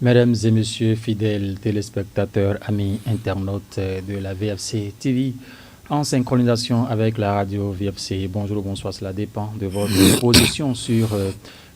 Mesdames et messieurs, fidèles téléspectateurs, amis internautes de la VFC TV, en synchronisation avec la radio VFC, bonjour ou bonsoir, cela dépend de votre position sur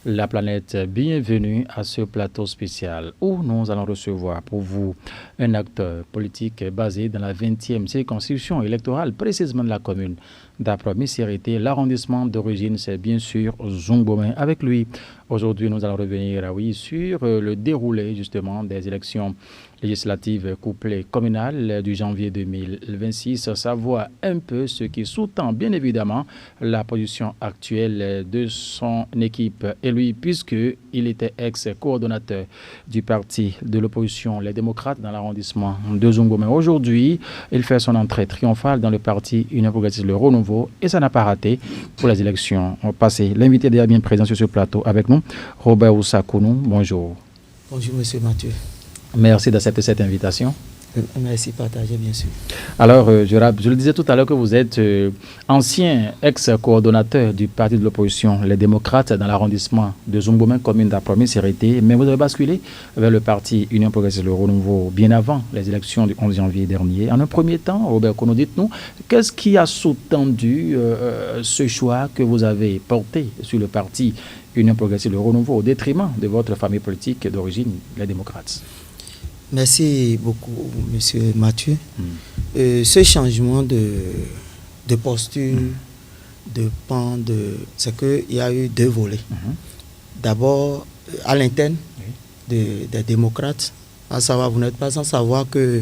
la planète. Bienvenue à ce plateau spécial où nous allons recevoir pour vous un acteur politique basé dans la 20e circonscription électorale, précisément de la commune d'Apro-Missirité. L'arrondissement d'origine, c'est bien sûr Zungbomè. Avec lui, aujourd'hui, nous allons revenir sur le déroulé justement des élections législatives couplées communales du janvier 2026, savoir un peu ce qui sous-tend bien évidemment la position actuelle de son équipe. Et lui, puisqu'il était ex-coordonnateur du parti de l'opposition, les démocrates, dans l'arrondissement de Zungbomè. Aujourd'hui, il fait son entrée triomphale dans le parti Union Progressiste Le Renouveau et ça n'a pas raté pour les élections passées. L'invité est déjà bien présent sur ce plateau avec nous, Robert Oussakounou. Bonjour. Bonjour, monsieur Mathieu. Merci d'accepter cette invitation. Merci, partagé, bien sûr. Alors, je le disais tout à l'heure que vous êtes ancien ex-coordonnateur du parti de l'opposition, les démocrates, dans l'arrondissement de Zungbomè, commune d'Apro-Missirité, mais vous avez basculé vers le parti Union Progressiste Le Renouveau bien avant les élections du 11 janvier dernier. En un premier temps, Robert Oussakounou, dites-nous, qu'est-ce qui a sous-tendu ce choix que vous avez porté sur le parti Union Progressiste Le Renouveau au détriment de votre famille politique d'origine, les démocrates? Merci beaucoup, monsieur Mathieu. Ce changement de posture, c'est qu'il y a eu deux volets. D'abord, à l'interne des démocrates, à savoir, vous n'êtes pas sans savoir que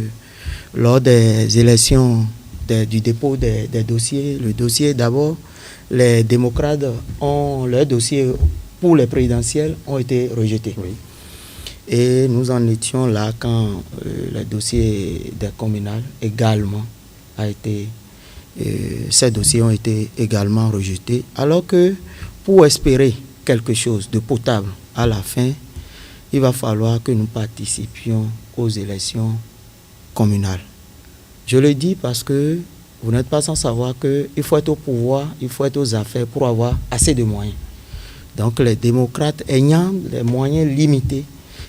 lors des élections, du dépôt des dossiers, le dossier d'abord, les démocrates ont leur dossier pour les présidentielles ont été rejetés. Oui. Et nous en étions là quand le dossier des communales également a été, ces dossiers ont été également rejetés. Alors que pour espérer quelque chose de potable à la fin, il va falloir que nous participions aux élections communales. Je le dis parce que vous n'êtes pas sans savoir qu'il faut être au pouvoir, il faut être aux affaires pour avoir assez de moyens. Donc les démocrates ayant les moyens limités,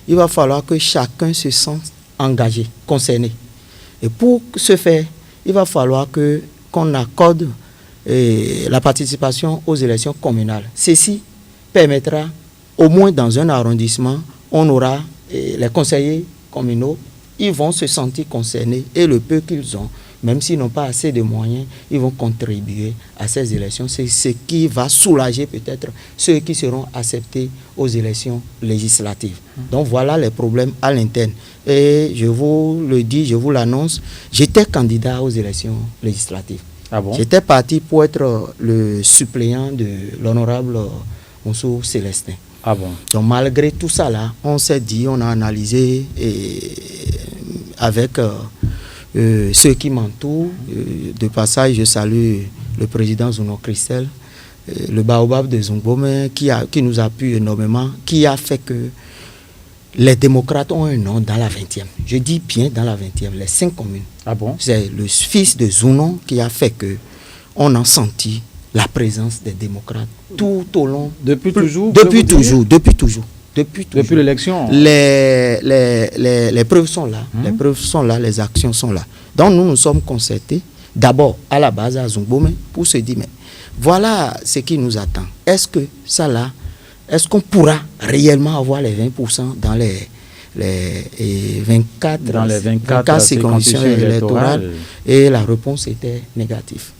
il va falloir que chacun se sente engagé, concerné. Et pour ce faire, il va falloir qu'on accorde la participation aux élections communales. Ceci permettra, au moins dans un arrondissement, on aura les conseillers communaux, ils vont se sentir concernés et le peu qu'ils ont, même s'ils n'ont pas assez de moyens, ils vont contribuer à ces élections. C'est ce qui va soulager peut-être ceux qui seront acceptés aux élections législatives. Donc voilà les problèmes à l'interne. Et je vous le dis, je vous l'annonce, j'étais candidat aux élections législatives. Ah bon? J'étais parti pour être le suppléant de l'honorable Moussou Célestin. Ah bon? Donc malgré tout ça là, on s'est dit, on a analysé avec ceux qui m'entourent. De passage, je salue le président Zouno Christel, le Baobab de Zungbomè, qui nous appuie énormément, qui a fait que les démocrates ont un nom dans la 20e. Je dis bien dans la 20e, les 5 communes. Ah bon? C'est le fils de Zouno qui a fait que on a senti la présence des démocrates tout au long. Depuis toujours? Depuis l'élection? Les preuves sont là. Les preuves sont là, les actions sont là. Donc nous sommes concertés, d'abord à la base à Zungbomè, pour se dire, mais voilà ce qui nous attend. Est-ce que ça là, est-ce qu'on pourra réellement avoir les 20% dans les 24 circonscriptions électorales? Et la réponse était négative.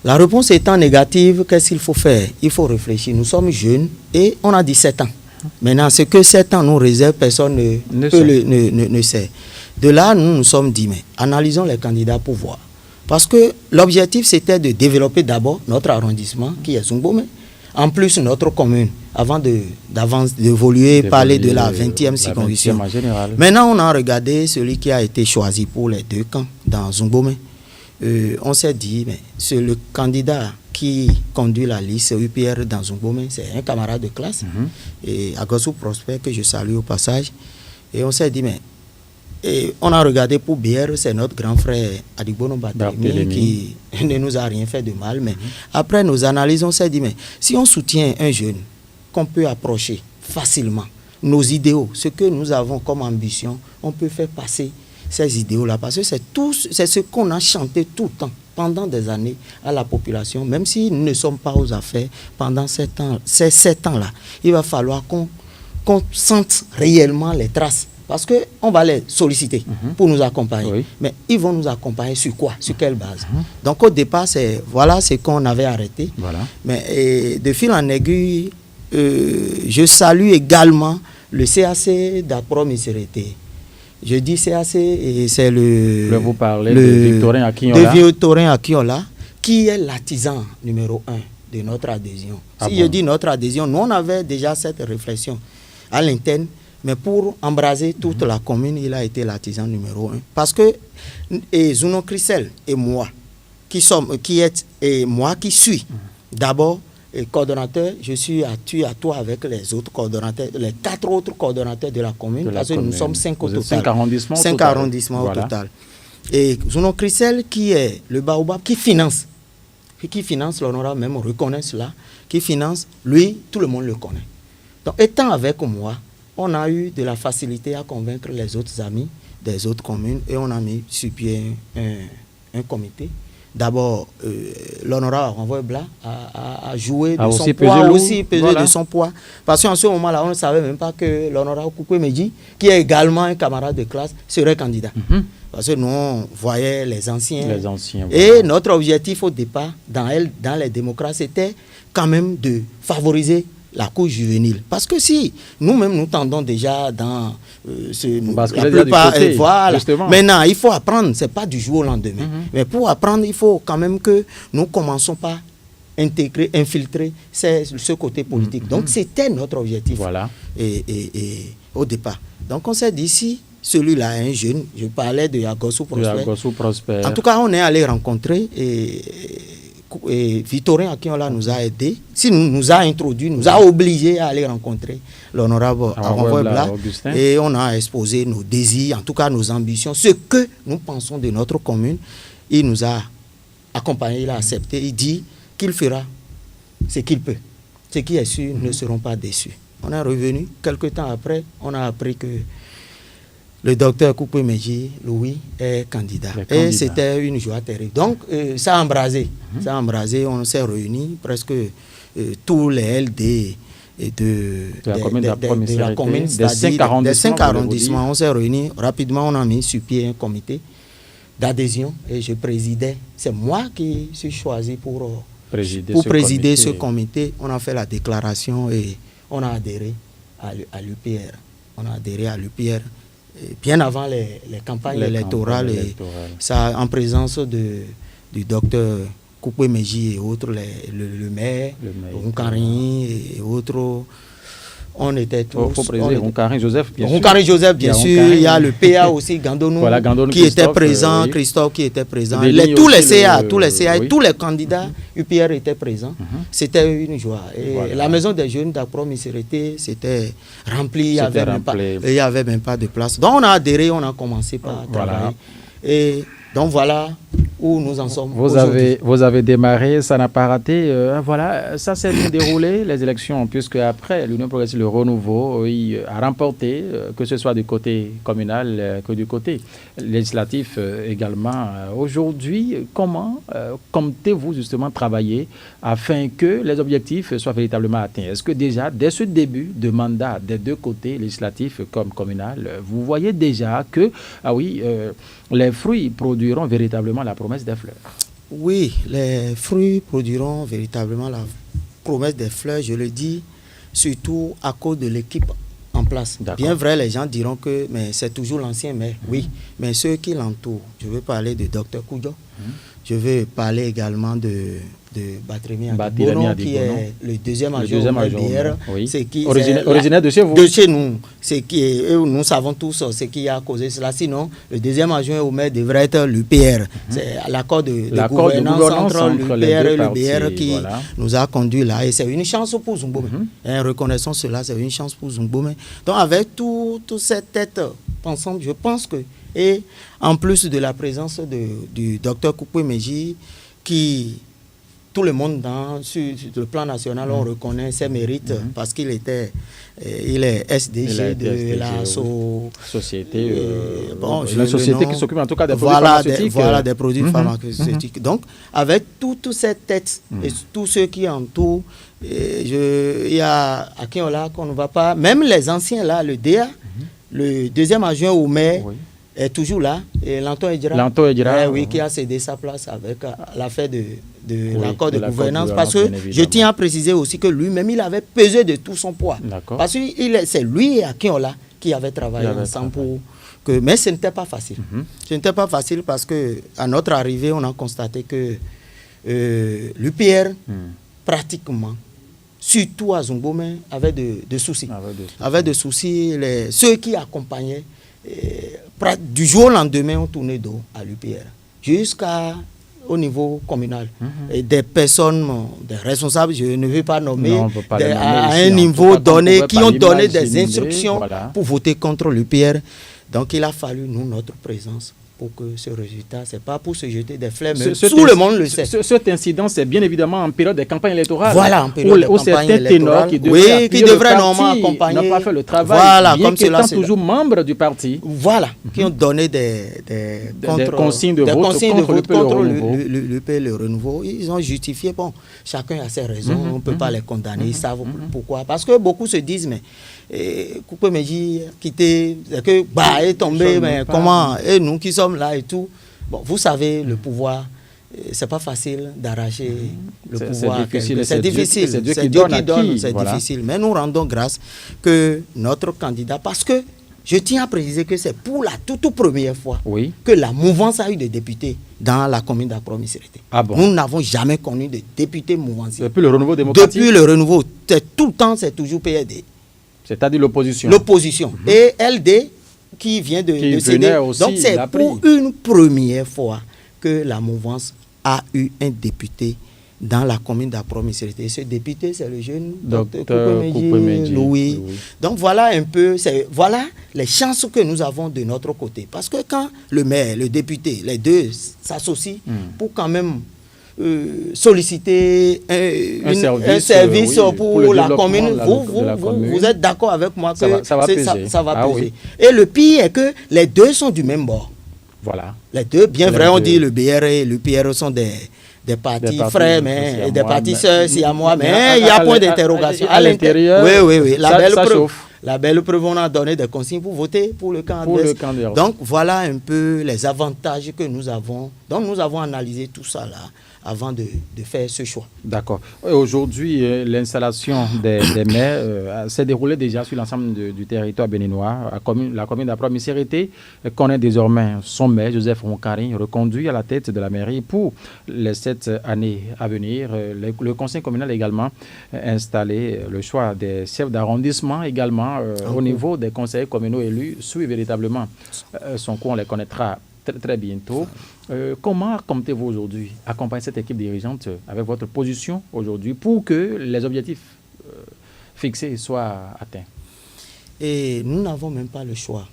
La réponse étant négative, qu'est-ce qu'il faut faire? Il faut réfléchir. Nous sommes jeunes et on a 17 ans. Maintenant, ce que 7 ans nous réserve, personne ne sait. De là, nous nous sommes dit, mais analysons les candidats pour voir. Parce que l'objectif, c'était de développer d'abord notre arrondissement, qui est Zungbomè, en plus notre commune, avant d'évoluer, parler de la 20e circonscription. Maintenant, on a regardé celui qui a été choisi pour les deux camps dans Zungbomè. On s'est dit, mais c'est le candidat qui conduit la liste UPR dans Zungbomè, c'est un camarade de classe, et Agossou Prosper, que je salue au passage. Et on s'est dit, mais on a regardé pour BR, c'est notre grand frère Adigbono Barthélémy qui ne nous a rien fait de mal. Mais après nos analyses, on s'est dit, mais si on soutient un jeune qu'on peut approcher facilement, nos idéaux, ce que nous avons comme ambition, on peut faire passer ces idéaux-là. Parce que c'est ce qu'on a chanté tout le temps, pendant des années, à la population. Même si nous ne sommes pas aux affaires pendant ces 7 ans-là, il va falloir qu'on sente réellement les traces. Parce qu'on va les solliciter pour nous accompagner. Oui. Mais ils vont nous accompagner sur quoi? Sur quelle base? Donc au départ, voilà ce qu'on avait arrêté. Voilà. Mais de fil en aiguille, je salue également le CAC d'Accra-Missérété. Je dis CAC et c'est vous parlez de Victorin Akinola. De Victorin Akinola, qui est l'artisan numéro 1 de notre adhésion. Je dis notre adhésion, nous on avait déjà cette réflexion à l'interne. Mais pour embraser toute la commune, il a été l'artisan numéro 1. Parce que Zouno Christel et moi, qui suis d'abord coordonnateur, je suis à toi avec les autres coordonnateurs, les 4 autres coordonnateurs de la commune, parce que nous sommes 5 au total. 5 arrondissements au total. Et Zouno Christel, qui est le Baobab, qui finance, l'honorable même reconnaît cela, qui finance, lui, tout le monde le connaît. Donc, étant avec moi, on a eu de la facilité à convaincre les autres amis des autres communes et on a mis sur pied un comité. D'abord, l'honorable Renvoy Blas a joué de son poids, aussi pesé de son poids. Parce qu'en ce moment-là, on ne savait même pas que l'honorable Koukoué Medji, qui est également un camarade de classe, serait candidat. Parce que nous, on voyait les anciens. Et notre objectif au départ, dans les démocrates, c'était quand même de favoriser la couche juvénile. Parce que si nous-mêmes nous tendons déjà dans la plupart, voilà. Maintenant, il faut apprendre, ce n'est pas du jour au lendemain. Mais pour apprendre, il faut quand même que nous commençons par intégrer, infiltrer ce côté politique. Donc, c'était notre objectif et au départ. Donc, on s'est dit, si celui-là est un jeune, je parlais de Yagossou Prosper. En tout cas, on est allé rencontrer et Victorin Akinola nous a aidés, nous a introduits, nous a obligés à aller rencontrer l'honorable Renvoy Blas et on a exposé nos désirs, en tout cas nos ambitions, ce que nous pensons de notre commune. Il nous a accompagnés, il a accepté, il dit qu'il fera ce qu'il peut. Ceux qui est sûr ne seront pas déçus. On est revenu, quelques temps après, on a appris que le docteur Koukoué Medji, Louis, est candidat. Et c'était une joie terrible. Donc, ça a embrasé. On s'est réunis, presque tous les LD de la commune, des 5 arrondissements. On s'est réunis. Rapidement, on a mis sur pied un comité d'adhésion et je présidais. C'est moi qui suis choisi pour présider ce comité. On a fait la déclaration et on a adhéré à l'UPR. Bien avant les campagnes électorales, ça, en présence du docteur Koukoué Medji et autres, le maire, Rounkari et autres, on était tous... Rounkari Joseph, bien sûr. Rounkari Joseph, bien sûr. Il y a le PA aussi, Gandonou, qui était présent, Christophe qui était présent. Tous les CA et tous les candidats UPR étaient présents. C'était une joie. Et la maison des jeunes d'Accra-Missérété, c'était rempli, il n'y avait même pas de place. Donc on a adhéré, on a commencé par travailler. Et donc voilà où nous en sommes. Vous avez démarré, ça n'a pas raté. Voilà, ça s'est bien déroulé, les élections, puisque après, l'Union progressive, le renouveau, a remporté, que ce soit du côté communal que du côté législatif également. Aujourd'hui, comment comptez-vous justement travailler afin que les objectifs soient véritablement atteints? Est-ce que déjà, dès ce début de mandat des deux côtés, législatif comme communal, vous voyez déjà que, les fruits produiront véritablement la promesse des fleurs? Oui, les fruits produiront véritablement la promesse des fleurs, je le dis, surtout à cause de l'équipe en place. Bien vrai, les gens diront que mais c'est toujours l'ancien maire, oui, mais ceux qui l'entourent, je veux parler de Dr Koudjo, je veux parler également de Batremi Adibono, qui est le deuxième adjoint maire, originaire de chez vous. De chez nous. Nous savons tous ce qui a causé cela. Sinon, le deuxième adjoint au maire devrait être l'UPR. C'est l'accord de gouvernance entre l'UPR et l'UBR qui nous a conduit là. Et c'est une chance pour Zungbome. Reconnaissons cela, c'est une chance pour Zungbome. Donc, avec toute cette tête pensante, je pense que, et en plus de la présence du docteur Koukoué Medji, qui tout le monde sur le plan national, on reconnaît ses mérites parce qu'il était, il est SDG de la société, la société qui s'occupe en tout cas des produits pharmaceutiques. Des produits pharmaceutiques. Donc, avec toutes ces têtes et tous ceux qui entourent, il y a Akinola qu'on ne va pas, même les anciens là, le DA, le deuxième adjoint au maire, est toujours là, et Lanto Edjira, qui a cédé sa place avec l'affaire de l'accord de gouvernance, parce que je tiens à préciser aussi que lui-même, il avait pesé de tout son poids. Parce que c'est lui et Akinola qui avaient travaillé ensemble pour que... Mais ce n'était pas facile. Ce n'était pas facile parce qu'à notre arrivée, on a constaté que l'UPR, pratiquement, surtout à Zungbome, avait de soucis. Avait de soucis. Ceux qui accompagnaient, du jour au lendemain, ont tourné dos à l'UPR. Jusqu'au niveau communal. Et des personnes, des responsables, je ne vais pas nommer, à un niveau donné, qui ont donné des instructions pour voter contre l'UPR. Donc il a fallu, nous, notre présence pour que ce résultat, ce n'est pas pour se jeter des fleurs, mais tout le monde le sait. Cet incident, c'est bien évidemment en période de campagne électorale. Voilà, en période de campagne électorale. Qui devrait normalement accompagner. N'a pas fait le travail, voilà, bien qu'étant toujours membre du parti. Voilà, qui ont donné des consignes de vote contre le renouveau. Ils ont justifié, bon, chacun a ses raisons, on ne peut pas les condamner, ils savent pourquoi. Parce que beaucoup se disent, mais Coupé Meji, quitter, que bah est tombé, mais comment, et nous qui sommes là et tout. Bon, vous savez, le pouvoir, c'est pas facile d'arracher le pouvoir. C'est difficile. C'est Dieu qui donne, c'est difficile. Mais nous rendons grâce que notre candidat, parce que je tiens à préciser que c'est pour la toute première fois que la mouvance a eu des députés dans la commune d'Accra-Missirité. Nous n'avons jamais connu de députés mouvanciers. Depuis le renouveau démocratique. Depuis le renouveau, tout le temps, c'est toujours PRD. C'est-à-dire l'opposition. L'opposition. Et LD qui vient de céder. Donc c'est pour une première fois que la mouvance a eu un député dans la commune d'Accra-Missirité. Ce député, c'est le jeune Dr Coupé Louis. Donc voilà un peu, voilà les chances que nous avons de notre côté. Parce que quand le maire, le député, les deux s'associent pour quand même solliciter un service pour la commune, vous êtes d'accord avec moi que ça va peser. Et le pire est que les deux sont du même bord. Voilà. Les deux, bien vrai, on dit le BR et le PR sont des partis frères, mais des partis sœurs, si à moi, mais il y a point d'interrogation. À l'intérieur, oui. La belle preuve, on a donné des consignes pour voter pour le candidat. Donc voilà un peu les avantages que nous avons. Donc nous avons analysé tout ça là avant de faire ce choix. D'accord. Aujourd'hui, l'installation des maires s'est déroulée déjà sur l'ensemble du territoire béninois. La commune d'Accra-Missirité connaît désormais son maire, Joseph Roncari, reconduit à la tête de la mairie pour les 7 années à venir. Le conseil communal également installé. Le choix des chefs d'arrondissement également au niveau des conseillers communaux élus suit véritablement son cours. On les connaîtra très bientôt. Comment comptez-vous aujourd'hui accompagner cette équipe dirigeante avec votre position aujourd'hui pour que les objectifs fixés soient atteints? Et nous n'avons même pas le choix.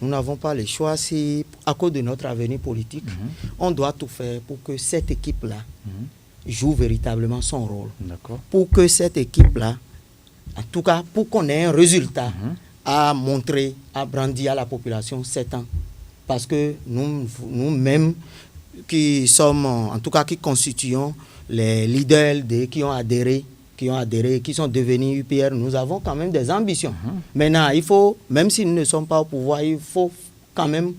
Nous n'avons pas le choix si, à cause de notre avenir politique, on doit tout faire pour que cette équipe-là joue véritablement son rôle. Pour que cette équipe-là, en tout cas, pour qu'on ait un résultat à montrer, à brandir à la population 7 ans. Parce que nous-mêmes, qui sommes, en tout cas, qui constituons les leaders qui ont adhéré, qui sont devenus UPR, nous avons quand même des ambitions. Maintenant, il faut, même si nous ne sommes pas au pouvoir, il faut quand même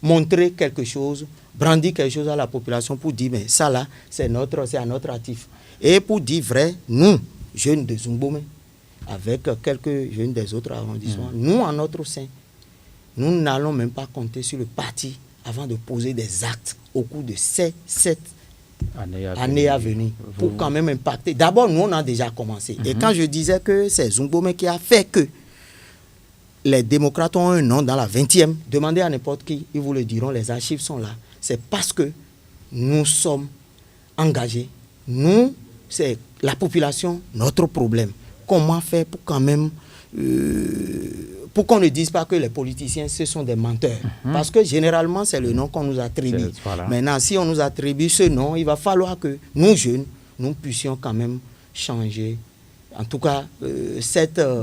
montrer quelque chose, brandir quelque chose à la population pour dire, mais ça là, c'est à notre actif. Et pour dire vrai, nous, jeunes de Zungbome, avec quelques jeunes des autres arrondissements, nous, en notre sein, nous n'allons même pas compter sur le parti avant de poser des actes au cours de ces 7 années à venir pour quand même impacter. D'abord, nous, on a déjà commencé. Et quand je disais que c'est Zungbome qui a fait que les démocrates ont un nom dans la 20e, demandez à n'importe qui, ils vous le diront, les archives sont là. C'est parce que nous sommes engagés. Nous, c'est la population, notre problème. Comment faire pour quand même... pour qu'on ne dise pas que les politiciens, ce sont des menteurs. Parce que généralement, c'est le nom qu'on nous attribue. Maintenant, si on nous attribue ce nom, il va falloir que nous, jeunes, nous puissions quand même changer. En tout cas,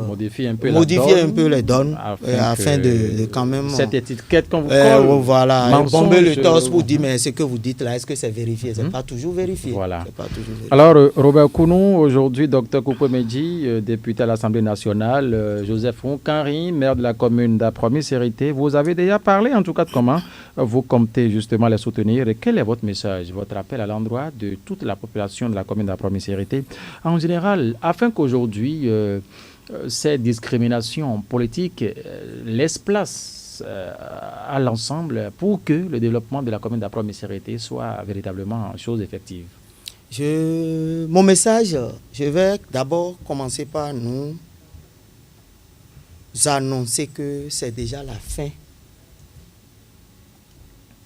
modifier un peu les donnes afin de quand même... Cette étiquette qu'on vous colle, voilà, bomber le torse pour dire, mais ce que vous dites là, est-ce que c'est vérifié? C'est pas toujours vérifié. Voilà. Pas toujours vérifié. Alors, Robert Kounou, aujourd'hui, Dr Koupoué-Medji, député à l'Assemblée nationale, Joseph Rounkari, maire de la commune d'Apromis-Sérité, vous avez déjà parlé en tout cas de comment vous comptez justement les soutenir et quel est votre message, votre appel à l'endroit de toute la population de la commune d'Apromis-Sérité en général, afin qu'aujourd'hui, ces discriminations politiques laissent place à l'ensemble pour que le développement de la commune d'Apromis-Sérité soit véritablement chose effective. Mon message, je vais d'abord commencer par nous annoncer que c'est déjà la fin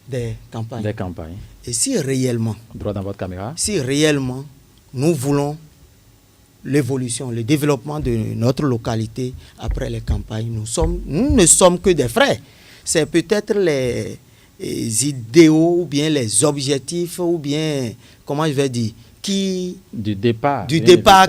des campagnes. Et si réellement, droit dans votre caméra, si réellement nous voulons l'évolution, le développement de notre localité après les campagnes, nous ne sommes que des frères. C'est peut-être les idéaux ou bien les objectifs ou bien, comment je vais dire, du départ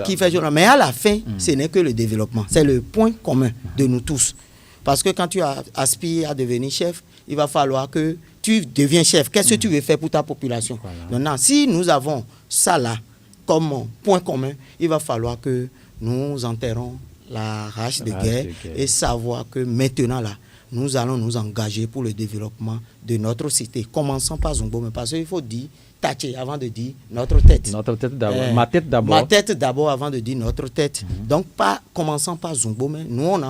qui fait... Mais à la fin, ce n'est que le développement. C'est le point commun de nous tous. Parce que quand tu aspires à devenir chef, il va falloir que tu deviens chef. Qu'est-ce que tu veux faire pour ta population? Maintenant, si nous avons ça là, comme point commun, il va falloir que nous enterrons la rage de guerre et savoir que maintenant là, nous allons nous engager pour le développement de notre cité. Commençons par Zumbo, mais parce qu'il faut dire Taché avant de dire notre tête. Notre tête d'abord. Ma tête d'abord. Ma tête d'abord avant de dire notre tête. Donc commençons par Zumbo, mais nous on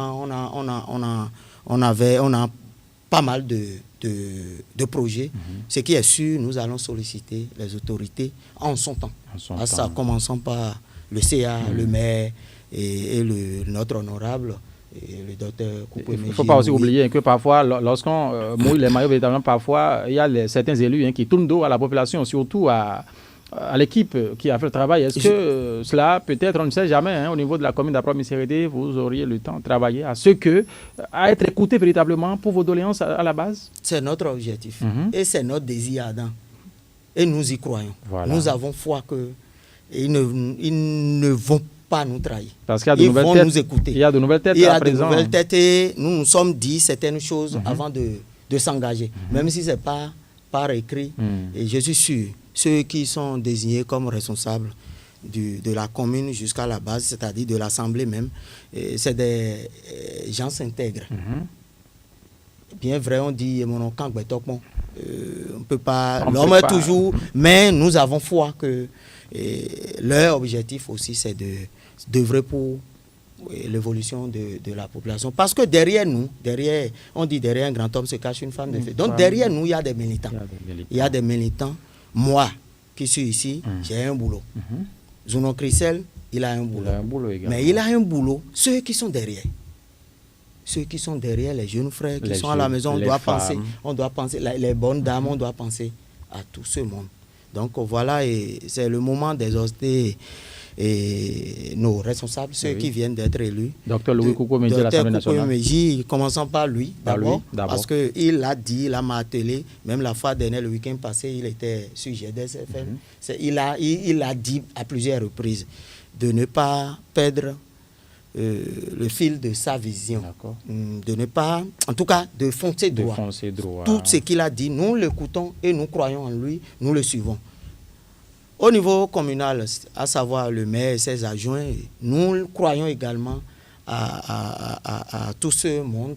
a pas mal de projets. Ce qui est sûr, nous allons solliciter les autorités en son temps. Ça, commençons par le CA, le maire et notre honorable, et le docteur Koupoué-Medji. Il ne faut pas aussi oublier que parfois, lorsqu'on mouille les maillots, véritablement, parfois, il y a certains élus qui tournent dos à la population, surtout à l'équipe qui a fait le travail. Est-ce que cela, peut-être, on ne sait jamais, au niveau de la commune d'Apromis-Sérité, vous auriez le temps de travailler à être écouté véritablement pour vos doléances à la base? C'est notre objectif et c'est notre désir ardent. Et nous y croyons. Voilà. Nous avons foi qu'ils ne vont pas nous trahir. Parce qu'il y a de nouvelles têtes. Nous écouter. Il y a de nouvelles têtes à présent. De nouvelles têtes et nous nous sommes dit certaines choses avant de s'engager. Même si ce n'est pas par écrit. Et je suis sûr, ceux qui sont désignés comme responsables de la commune jusqu'à la base, c'est-à-dire de l'Assemblée même, c'est des gens s'intègrent. Bien vrai, on dit mon nom quand on peut pas, l'homme est toujours, mais nous avons foi que leur objectif aussi c'est d'œuvrer pour l'évolution de la population. Parce que derrière nous, on dit derrière un grand homme se cache une femme de feu. Donc derrière nous, il y a des militants. Il y a des militants. Moi, qui suis ici, j'ai un boulot. Zouno Chrisel, il a un boulot. Mais il a un boulot. Ceux qui sont derrière, les jeunes frères qui sont à la maison, on doit penser, les bonnes dames, on doit penser à tout ce monde. Donc voilà, et c'est le moment d'exhauster nos responsables, ceux qui viennent d'être élus. Docteur Louis Koupoué-Medji de l'Assemblée nationale. Commençons par lui d'abord, parce qu'il a dit, il m'a attelé, même la fois dernière, le week-end passé, il était sur GDS-FM. Il a dit à plusieurs reprises de ne pas perdre le fil de sa vision, de ne pas, en tout cas, de foncer droit. Tout ce qu'il a dit, nous l'écoutons et nous croyons en lui, nous le suivons. Au niveau communal, à savoir le maire et ses adjoints, nous croyons également à tout ce monde.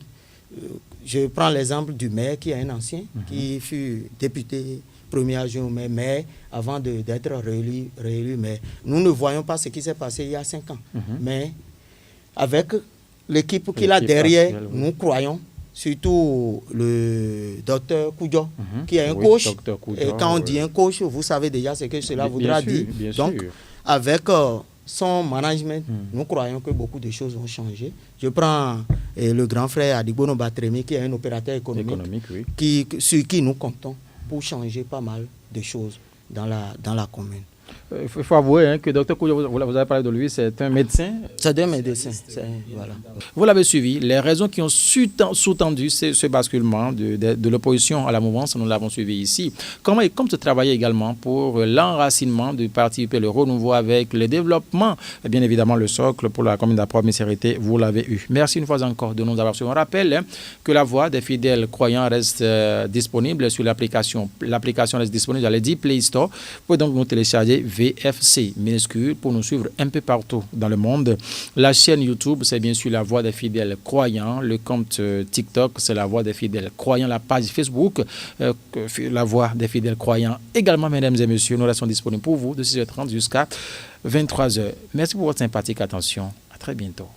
Je prends l'exemple du maire qui est un ancien, qui fut député premier adjoint au maire avant d'être réélu maire. Nous ne voyons pas ce qui s'est passé il y a 5 ans, mais avec l'équipe qu'il a derrière, nous croyons, surtout le docteur Koudjo, qui est un coach. Et quand on dit un coach, vous savez déjà ce que cela voudra dire. Donc, avec son management, nous croyons que beaucoup de choses vont changer. Je prends le grand frère Adigbono Batremi, qui est un opérateur économique sur qui nous comptons pour changer pas mal de choses dans la commune. Il faut avouer que Dr Koudia, vous avez parlé de lui, c'est un médecin. C'est un médecin. Voilà. Vous l'avez suivi. Les raisons qui ont sous-tendu ce basculement de l'opposition à la mouvance, nous l'avons suivi ici. Comment travailler également pour l'enracinement du parti UP, le renouveau avec le développement, et bien évidemment le socle pour la commune d'Apport-Missérité, vous l'avez eu. Merci une fois encore de nous avoir suivis. On rappelle que la voix des fidèles croyants reste disponible sur l'application. L'application reste disponible dans les 10 Play Store. Vous pouvez donc nous télécharger VFC minuscule pour nous suivre un peu partout dans le monde. La chaîne YouTube, c'est bien sûr la voix des fidèles croyants. Le compte TikTok, c'est la voix des fidèles croyants. La page Facebook, la voix des fidèles croyants. Également, mesdames et messieurs, nous restons disponibles pour vous de 6h30 jusqu'à 23h. Merci pour votre sympathique attention. À très bientôt.